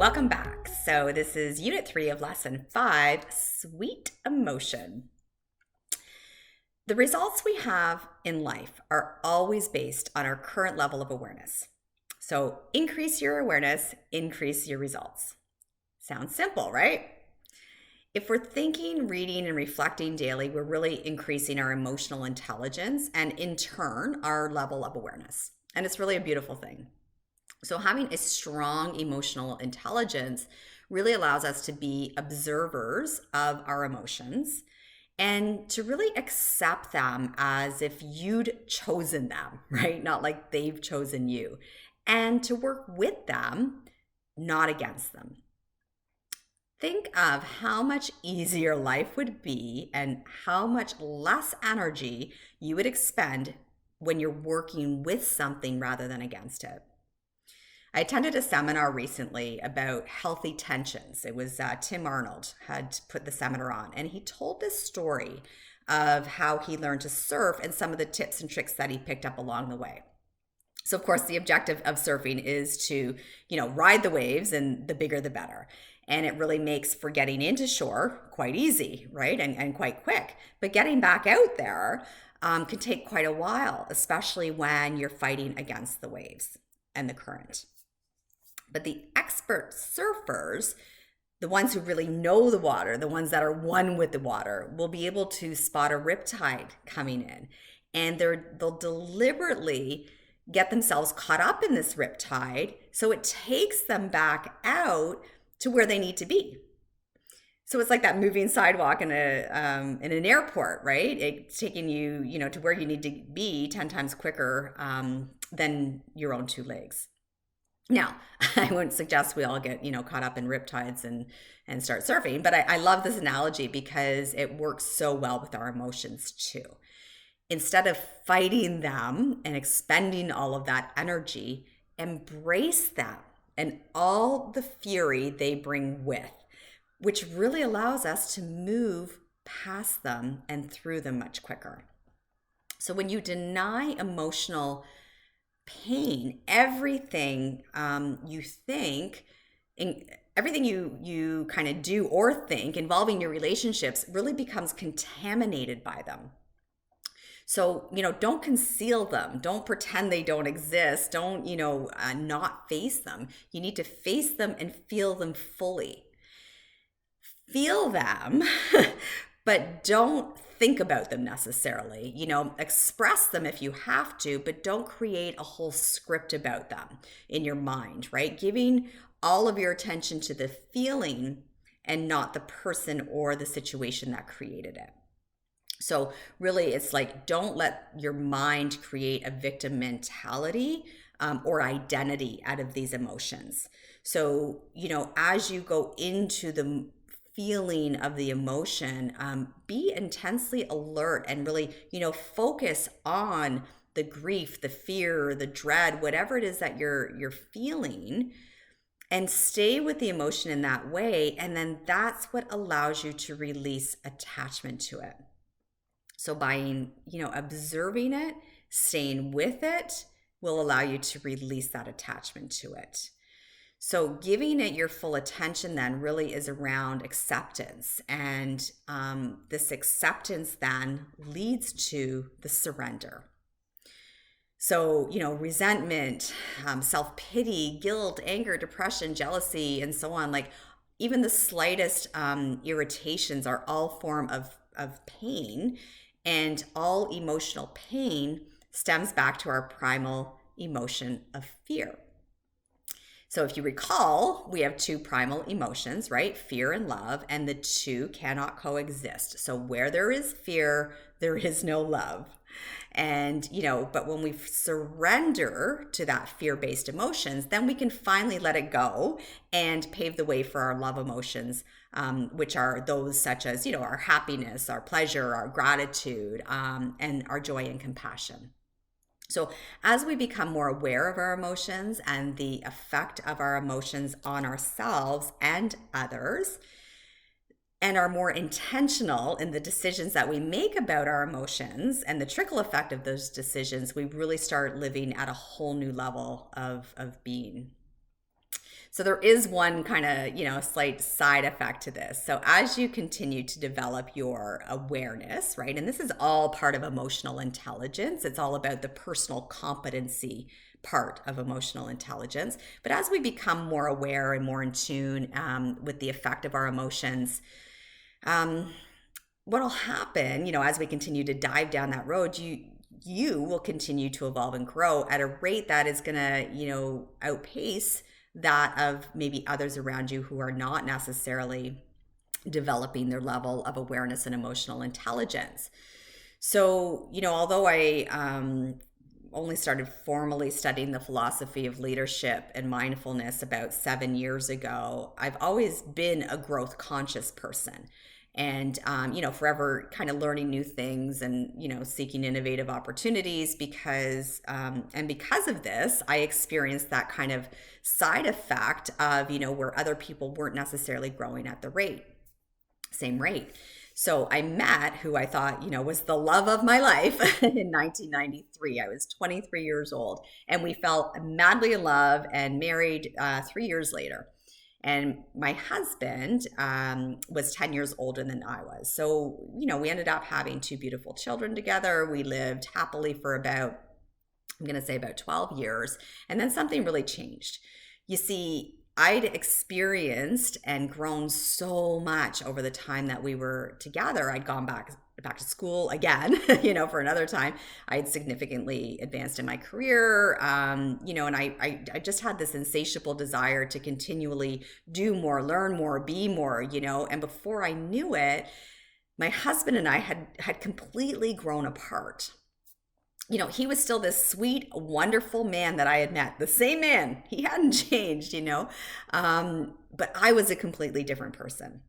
Welcome back. So this is Unit 3 of Lesson 5, Sweet Emotion. The results we have in life are always based on our current level of awareness. So increase your awareness, increase your results. Sounds simple, right? If we're thinking, reading, and reflecting daily, we're really increasing our emotional intelligence and in turn, our level of awareness. And it's really a beautiful thing. So having a strong emotional intelligence really allows us to be observers of our emotions and to really accept them as if you'd chosen them, right? Not like they've chosen you. And to work with them, not against them. Think of how much easier life would be and how much less energy you would expend when you're working with something rather than against it. I attended a seminar recently about healthy tensions. It was Tim Arnold had put the seminar on, and he told this story of how he learned to surf and some of the tips and tricks that he picked up along the way. So, of course, the objective of surfing is to, ride the waves, and the bigger the better. And it really makes for getting into shore quite easy, right? And quite quick. But getting back out there can take quite a while, especially when you're fighting against the waves and the current. But the expert surfers, the ones who really know the water, the ones that are one with the water, will be able to spot a riptide coming in. And they'll deliberately get themselves caught up in this riptide, so it takes them back out to where they need to be. So it's like that moving sidewalk in an airport, right? It's taking you, to where you need to be 10 times quicker than your own two legs. Now, I wouldn't suggest we all get, caught up in riptides and start surfing, but I love this analogy because it works so well with our emotions too. Instead of fighting them and expending all of that energy, embrace them and all the fury they bring with, which really allows us to move past them and through them much quicker. So when you deny emotional pain, everything you think, everything you kind of do or think involving your relationships really becomes contaminated by them. So, don't conceal them. Don't pretend they don't exist. Don't, not face them. You need to face them and feel them fully. Feel them, but don't think about them necessarily. Express them if you have to, but don't create a whole script about them in your mind, right? Giving all of your attention to the feeling and not the person or the situation that created it. So really, it's like, don't let your mind create a victim mentality or identity out of these emotions. So, as you go into the feeling of the emotion, be intensely alert and really, focus on the grief, the fear, the dread, whatever it is that you're feeling, and stay with the emotion in that way. And then that's what allows you to release attachment to it. So by, observing it, staying with it will allow you to release that attachment to it. So giving it your full attention then really is around acceptance. And this acceptance then leads to the surrender. So, resentment, self-pity, guilt, anger, depression, jealousy, and so on, like even the slightest irritations are all form of pain. And all emotional pain stems back to our primal emotion of fear. So if you recall, we have two primal emotions, right? Fear and love, and the two cannot coexist. So where there is fear, there is no love. And, but when we surrender to that fear-based emotions, then we can finally let it go and pave the way for our love emotions, which are those such as, our happiness, our pleasure, our gratitude, and our joy and compassion. So as we become more aware of our emotions and the effect of our emotions on ourselves and others, and are more intentional in the decisions that we make about our emotions and the trickle effect of those decisions, we really start living at a whole new level of being. So there is one kind of, slight side effect to this. So as you continue to develop your awareness, right? And this is all part of emotional intelligence. It's all about the personal competency part of emotional intelligence. But as we become more aware and more in tune with the effect of our emotions, what'll happen, as we continue to dive down that road, you will continue to evolve and grow at a rate that is going to, outpace that of maybe others around you who are not necessarily developing their level of awareness and emotional intelligence. So, although I only started formally studying the philosophy of leadership and mindfulness about 7 years ago, I've always been a growth conscious person. And, forever kind of learning new things and, seeking innovative opportunities because of this, I experienced that kind of side effect of, where other people weren't necessarily growing at the same rate. So I met who I thought, was the love of my life in 1993. I was 23 years old and we fell madly in love and married 3 years later. And my husband was 10 years older than I was. So, we ended up having 2 beautiful children together. We lived happily for about 12 years. And then something really changed. You see, I'd experienced and grown so much over the time that we were together. I'd gone back to school again, for another time. I had significantly advanced in my career, and I just had this insatiable desire to continually do more, learn more, be more, and before I knew it, my husband and I had completely grown apart. He was still this sweet, wonderful man that I had met, the same man. He hadn't changed, but I was a completely different person.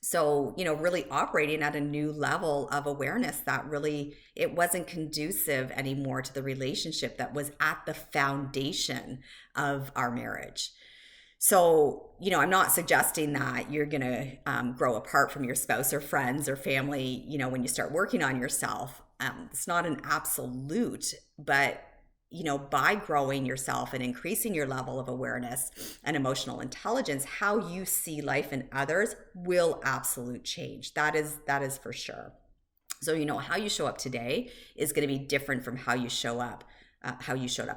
So, really operating at a new level of awareness that really, it wasn't conducive anymore to the relationship that was at the foundation of our marriage. So, I'm not suggesting that you're going to grow apart from your spouse or friends or family, when you start working on yourself. It's not an absolute, but by growing yourself and increasing your level of awareness and emotional intelligence, how you see life and others will absolute change. That is for sure. So, how you show up today is going to be different from how you showed up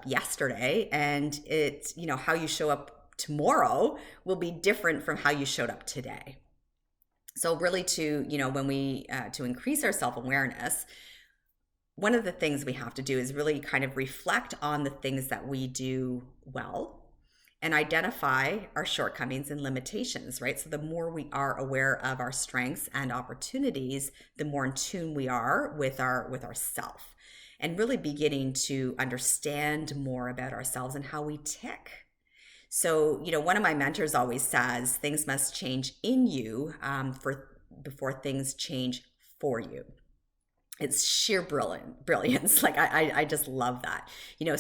yesterday. And it's, how you show up tomorrow will be different from how you showed up today. So really when we, to increase our self-awareness, one of the things we have to do is really kind of reflect on the things that we do well and identify our shortcomings and limitations, right? So the more we are aware of our strengths and opportunities, the more in tune we are with ourself and really beginning to understand more about ourselves and how we tick. So, one of my mentors always says things must change in you before things change for you. It's sheer brilliance. Like I just love that.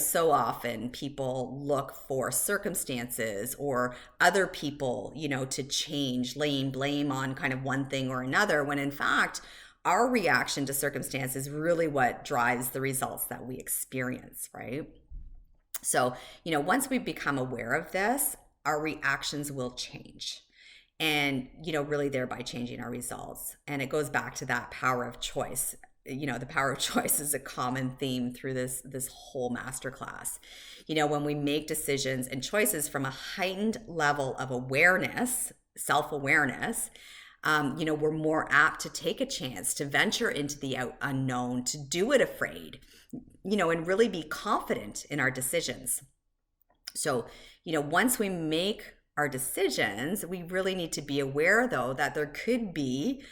So often people look for circumstances or other people, to change, laying blame on kind of one thing or another, when in fact, our reaction to circumstance is really what drives the results that we experience, right? So, once we become aware of this, our reactions will change. And, really thereby changing our results. And it goes back to that power of choice. The power of choice is a common theme through this whole masterclass. When we make decisions and choices from a heightened level of awareness, self-awareness, we're more apt to take a chance, to venture into the unknown, to do it afraid, and really be confident in our decisions. So, once we make our decisions, we really need to be aware, though, that there could be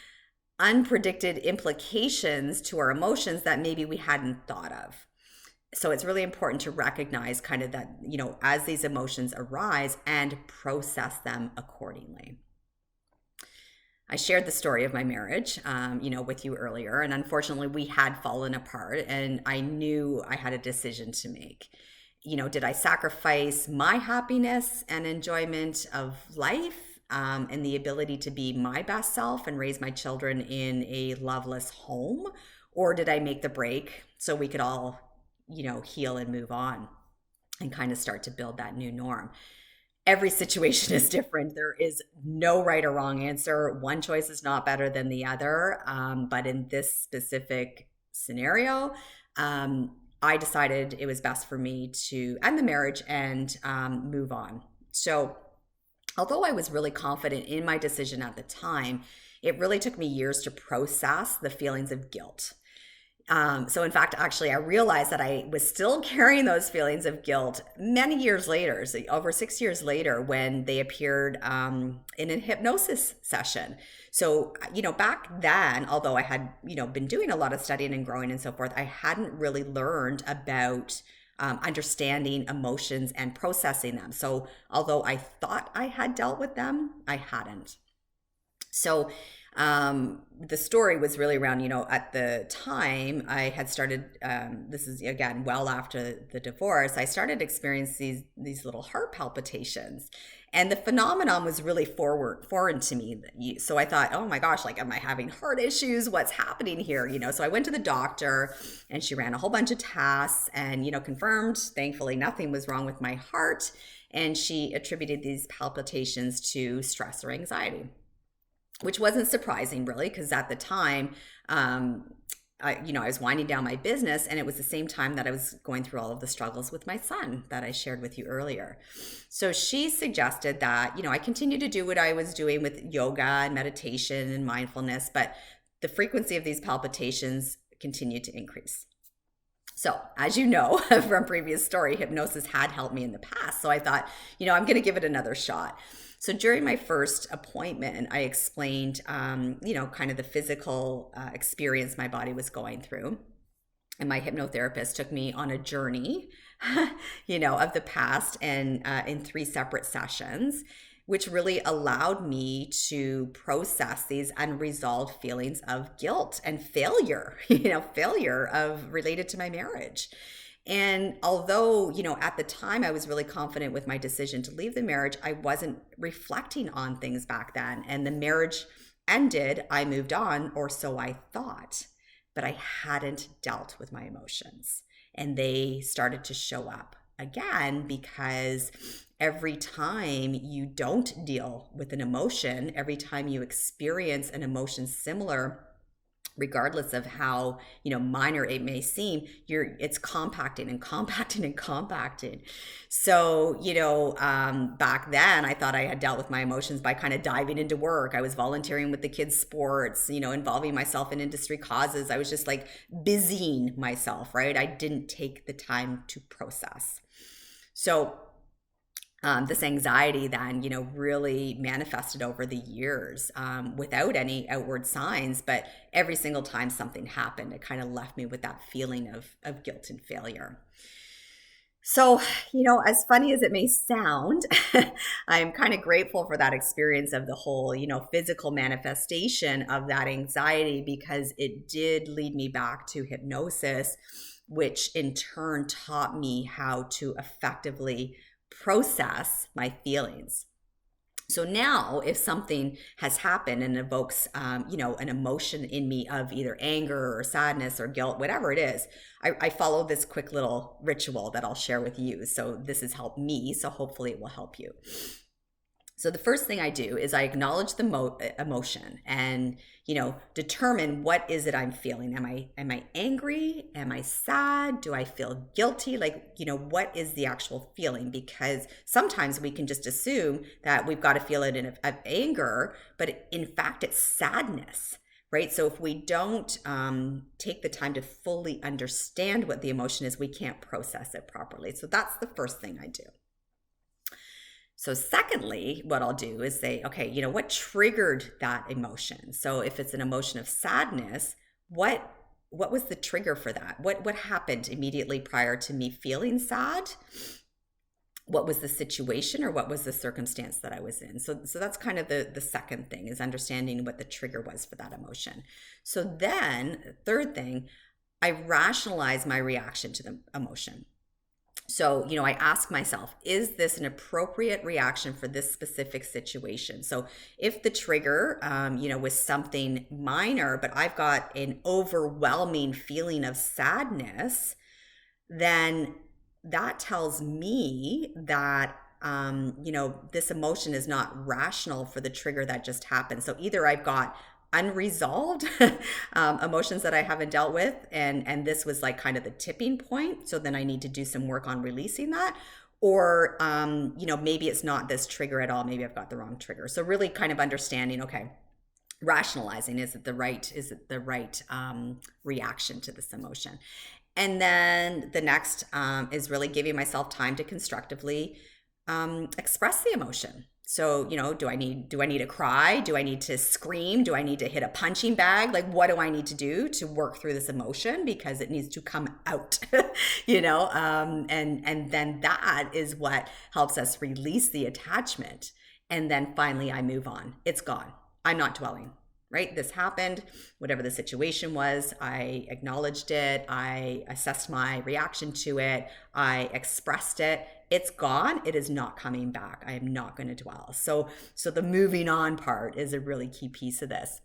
unpredicted implications to our emotions that maybe we hadn't thought of. So it's really important to recognize kind of that, as these emotions arise and process them accordingly. I shared the story of my marriage, with you earlier, and unfortunately we had fallen apart and I knew I had a decision to make. Did I sacrifice my happiness and enjoyment of life and the ability to be my best self and raise my children in a loveless home? Or did I make the break so we could all, heal and move on and kind of start to build that new norm? every situation is different. There is no right or wrong answer. One choice is not better than the other. But in this specific scenario, I decided it was best for me to end the marriage and move on. So, although I was really confident in my decision at the time, it really took me years to process the feelings of guilt. So in fact, actually, I realized that I was still carrying those feelings of guilt many years later, so over 6 years later, when they appeared in a hypnosis session. So, back then, although I had, been doing a lot of studying and growing and so forth, I hadn't really learned about understanding emotions and processing them. So although I thought I had dealt with them, I hadn't. So the story was really around, at the time I had started, this is again, well after the divorce, I started experiencing these little heart palpitations. And the phenomenon was really foreign to me. So I thought, oh my gosh, like, am I having heart issues? What's happening here? So I went to the doctor and she ran a whole bunch of tests and, confirmed, thankfully, nothing was wrong with my heart. And she attributed these palpitations to stress or anxiety, which wasn't surprising really, because at the time, I was winding down my business, and it was the same time that I was going through all of the struggles with my son that I shared with you earlier. So she suggested that, I continue to do what I was doing with yoga and meditation and mindfulness, but the frequency of these palpitations continued to increase. So as you know from previous story, hypnosis had helped me in the past. So I thought, I'm going to give it another shot. So during my first appointment, I explained, kind of the physical experience my body was going through. And my hypnotherapist took me on a journey, of the past, and in 3 separate sessions, which really allowed me to process these unresolved feelings of guilt and failure, related to my marriage. And although, at the time I was really confident with my decision to leave the marriage, I wasn't reflecting on things back then. And the marriage ended, I moved on, or so I thought, but I hadn't dealt with my emotions. And they started to show up again, because every time you don't deal with an emotion, every time you experience an emotion similar, regardless of how minor it may seem, it's compacting and compacting and compacting. So back then I thought I had dealt with my emotions by kind of diving into work. I was volunteering with the kids' sports, involving myself in industry causes. I was just like busying myself, right? I didn't take the time to process. So this anxiety then, really manifested over the years without any outward signs, but every single time something happened, it kind of left me with that feeling of guilt and failure. So, as funny as it may sound, I'm kind of grateful for that experience of the whole, physical manifestation of that anxiety, because it did lead me back to hypnosis, which in turn taught me how to effectively process my feelings. So now if something has happened and evokes, an emotion in me of either anger or sadness or guilt, whatever it is, I follow this quick little ritual that I'll share with you. So this has helped me, so hopefully it will help you. So the first thing I do is I acknowledge the emotion and, determine what is it I'm feeling. Am I angry? Am I sad? Do I feel guilty? What is the actual feeling? Because sometimes we can just assume that we've got to feel it of anger, but in fact, it's sadness, right? So if we don't take the time to fully understand what the emotion is, we can't process it properly. So that's the first thing I do. So secondly, what I'll do is say, okay, what triggered that emotion? So if it's an emotion of sadness, what was the trigger for that? What happened immediately prior to me feeling sad? What was the situation, or what was the circumstance that I was in? So that's kind of the second thing, is understanding what the trigger was for that emotion. So then, third thing, I rationalize my reaction to the emotion. So, I ask myself, is this an appropriate reaction for this specific situation? So if the trigger, was something minor, but I've got an overwhelming feeling of sadness, then that tells me that this emotion is not rational for the trigger that just happened. So either I've got unresolved emotions that I haven't dealt with, and this was like kind of the tipping point. So then I need to do some work on releasing that. Or, maybe it's not this trigger at all. Maybe I've got the wrong trigger. So really kind of understanding, okay, rationalizing, is it the right reaction to this emotion? And then the next is really giving myself time to constructively express the emotion. So, do I need to cry? Do I need to scream? Do I need to hit a punching bag? Like, what do I need to do to work through this emotion? Because it needs to come out, and then that is what helps us release the attachment. And then finally I move on. It's gone. I'm not dwelling, right? This happened, whatever the situation was, I acknowledged it, I assessed my reaction to it, I expressed it. It's gone. It is not coming back. I am not going to dwell. So the moving on part is a really key piece of this.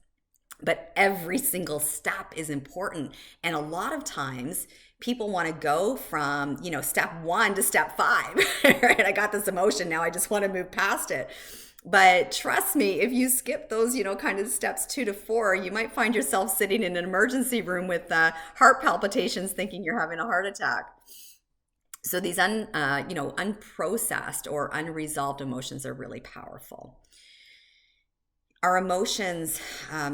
But every single step is important. And a lot of times people want to go from, step 1 to step 5, right? I got this emotion. Now I just want to move past it. But trust me, if you skip those, kind of steps 2 to 4, you might find yourself sitting in an emergency room with heart palpitations thinking you're having a heart attack. So these unprocessed or unresolved emotions are really powerful. Our emotions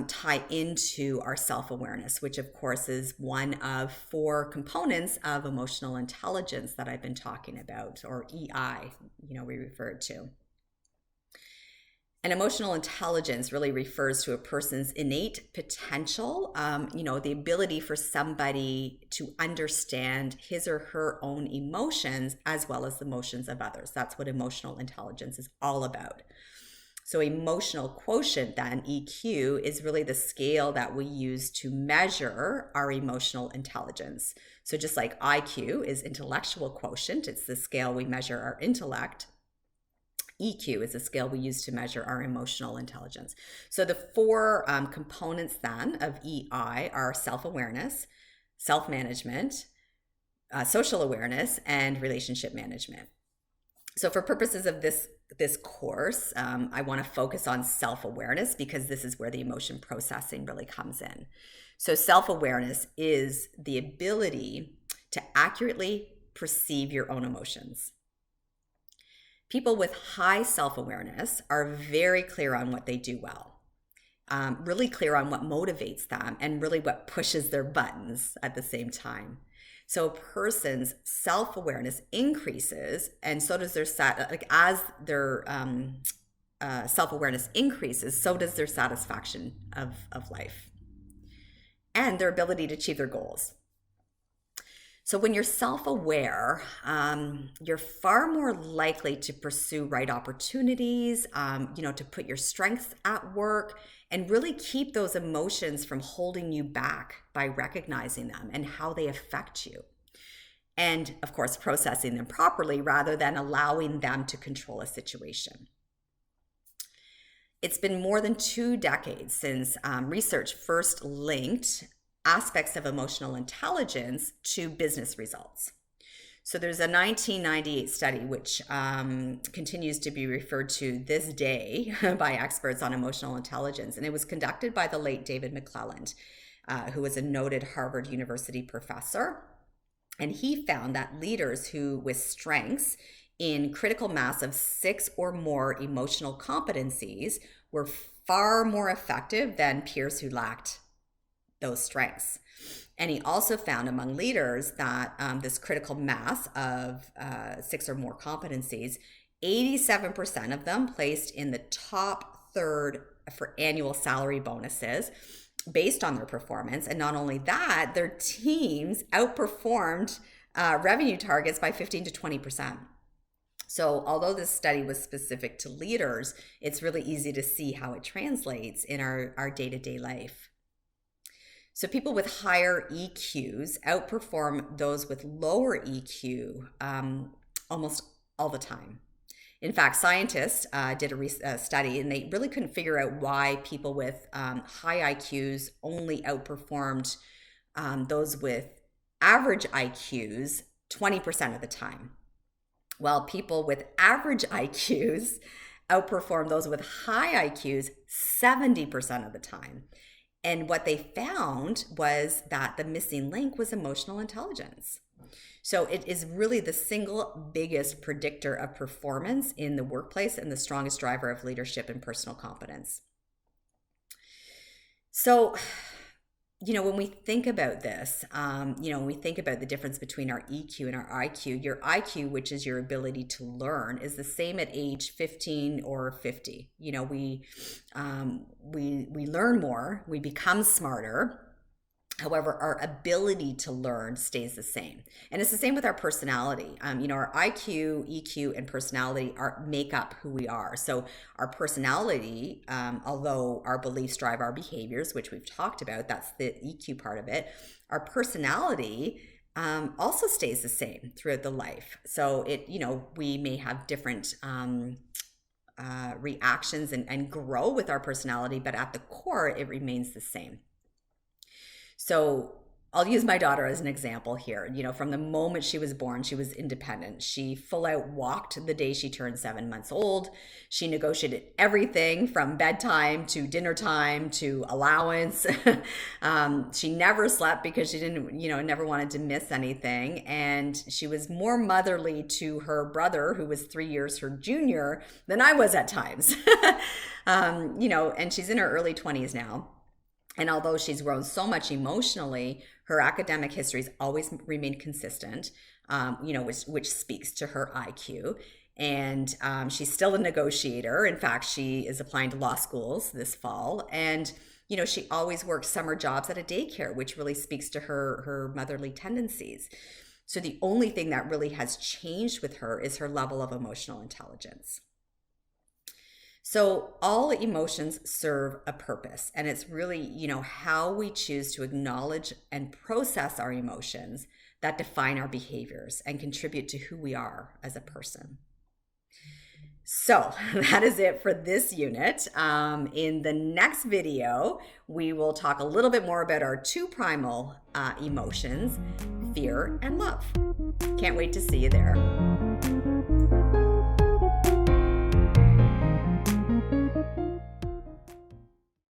tie into our self-awareness, which of course is one of 4 components of emotional intelligence that I've been talking about, or EI, we refer to. And emotional intelligence really refers to a person's innate potential, the ability for somebody to understand his or her own emotions as well as the emotions of others. That's what emotional intelligence is all about. So emotional quotient, then, EQ, is really the scale that we use to measure our emotional intelligence. So just like IQ is intellectual quotient, it's the scale we measure our intellect. EQ is a scale we use to measure our emotional intelligence. So the 4 components then of EI are self-awareness, self-management, social awareness, and relationship management. So for purposes of this course, I want to focus on self-awareness because this is where the emotion processing really comes in. So self-awareness is the ability to accurately perceive your own emotions. People with high self-awareness are very clear on what they do well, really clear on what motivates them and really what pushes their buttons at the same time. So a person's self-awareness increases, and so does their as their self-awareness increases, so does their satisfaction of life and their ability to achieve their goals. So when you're self-aware, you're far more likely to pursue right opportunities, to put your strengths at work and really keep those emotions from holding you back by recognizing them and how they affect you. And of course, processing them properly rather than allowing them to control a situation. It's been more than 2 decades since research first linked aspects of emotional intelligence to business results. So there's a 1998 study which continues to be referred to this day by experts on emotional intelligence, and it was conducted by the late David McClelland, who was a noted Harvard University professor. And he found that leaders who with strengths in critical mass of 6 or more emotional competencies were far more effective than peers who lacked those strengths. And he also found among leaders that this critical mass of 6 or more competencies, 87% of them placed in the top third for annual salary bonuses based on their performance. And not only that, their teams outperformed revenue targets by 15 to 20%. So although this study was specific to leaders, it's really easy to see how it translates in our day-to-day life. So people with higher EQs outperform those with lower EQ almost all the time. In fact, scientists did a study and they really couldn't figure out why people with high IQs only outperformed those with average IQs 20% of the time. while people with average IQs outperform those with high IQs 70% of the time. And what they found was that the missing link was emotional intelligence. So it is really the single biggest predictor of performance in the workplace and the strongest driver of leadership and personal competence. So, when we think about this, when we think about the difference between our EQ and our IQ, your IQ, which is your ability to learn, is the same at age 15 or 50. We learn more, we become smarter. However, our ability to learn stays the same. And it's the same with our personality. Our IQ, EQ, and personality make up who we are. So our personality, although our beliefs drive our behaviors, which we've talked about, that's the EQ part of it, our personality also stays the same throughout the life. So we may have different reactions and grow with our personality, but at the core, it remains the same. So I'll use my daughter as an example here. From the moment she was born, she was independent. She full out walked the day she turned 7 months old. She negotiated everything from bedtime to dinner time to allowance. She never slept because she didn't, never wanted to miss anything. And she was more motherly to her brother, who was 3 years her junior, than I was at times. And she's in her early 20s now. And although she's grown so much emotionally, her academic history's always remained consistent, which speaks to her IQ. And she's still a negotiator. In fact, she is applying to law schools this fall. And, she always works summer jobs at a daycare, which really speaks to her motherly tendencies. So the only thing that really has changed with her is her level of emotional intelligence. So all emotions serve a purpose, and it's really, how we choose to acknowledge and process our emotions that define our behaviors and contribute to who we are as a person. So that is it for this unit. In the next video, we will talk a little bit more about our two primal emotions, fear and love. Can't wait to see you there.